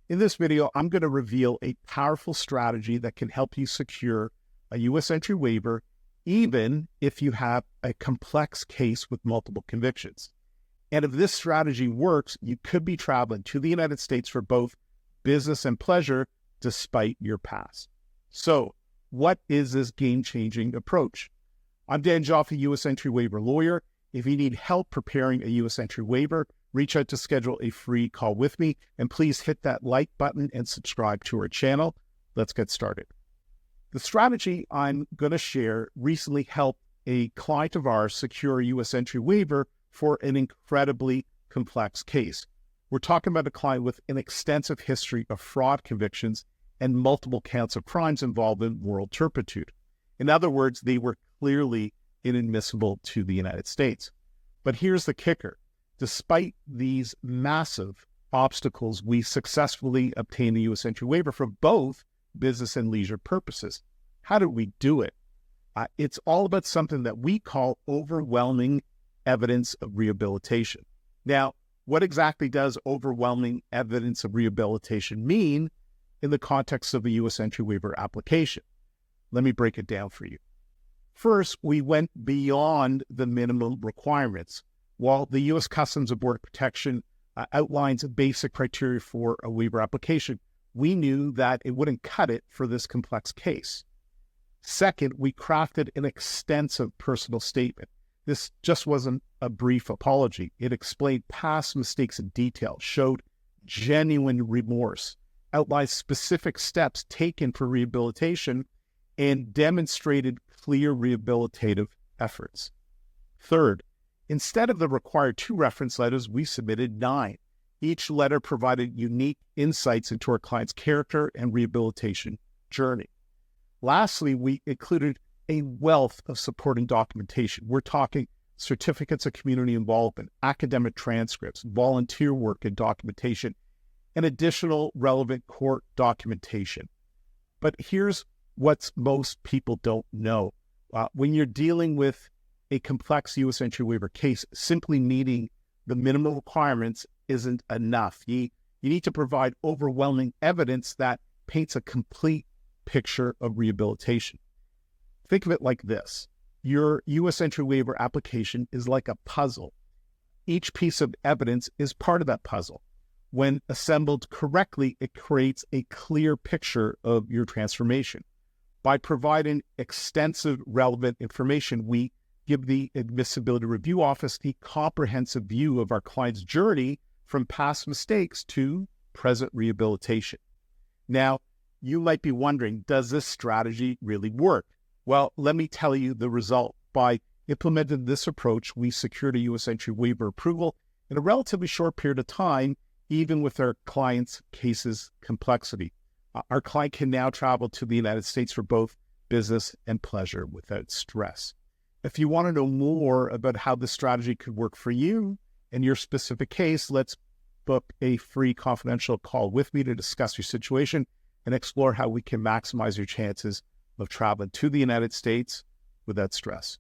In this video, I'm going to reveal a powerful strategy that can help you secure a U.S. entry waiver, even if you have a complex case with multiple convictions. And if this strategy works, you could be traveling to the United States for both business and pleasure, despite your past. So, what is this game-changing approach? I'm Dan Joffe, U.S. entry waiver lawyer. If you need help preparing a U.S. entry waiver, reach out to schedule a free call with me, and please hit that like button and subscribe to our channel. Let's get started. The strategy I'm going to share recently helped a client of ours secure a U.S. entry waiver for an incredibly complex case. We're talking about a client with an extensive history of fraud convictions and multiple counts of crimes involving moral turpitude. In other words, they were clearly inadmissible to the United States. But here's the kicker. Despite these massive obstacles, we successfully obtained a U.S. entry waiver for both business and leisure purposes. How did we do it? It's all about something that we call overwhelming evidence of rehabilitation. Now, what exactly does overwhelming evidence of rehabilitation mean in the context of a U.S. entry waiver application? Let me break it down for you. First, we went beyond the minimum requirements. While the U.S. Customs and Border Protection outlines a basic criteria for a waiver application, we knew that it wouldn't cut it for this complex case. Second, we crafted an extensive personal statement. This just wasn't a brief apology. It explained past mistakes in detail, showed genuine remorse, outlined specific steps taken for rehabilitation, and demonstrated clear rehabilitative efforts. Third, instead of the required 2 reference letters, we submitted 9. Each letter provided unique insights into our client's character and rehabilitation journey. Lastly, we included a wealth of supporting documentation. We're talking certificates of community involvement, academic transcripts, volunteer work and documentation, and additional relevant court documentation. But here's what most people don't know. When you're dealing with a complex U.S. entry waiver case, simply meeting the minimum requirements isn't enough. You need to provide overwhelming evidence that paints a complete picture of rehabilitation. Think of it like this. Your U.S. entry waiver application is like a puzzle. Each piece of evidence is part of that puzzle. When assembled correctly, it creates a clear picture of your transformation. By providing extensive relevant information, we give the Admissibility Review Office a comprehensive view of our client's journey from past mistakes to present rehabilitation. Now, you might be wondering, does this strategy really work? Well, let me tell you the result. By implementing this approach, we secured a U.S. entry waiver approval in a relatively short period of time, even with our client's case's complexity. Our client can now travel to the United States for both business and pleasure without stress. If you want to know more about how this strategy could work for you and your specific case, let's book a free confidential call with me to discuss your situation and explore how we can maximize your chances of traveling to the United States without stress.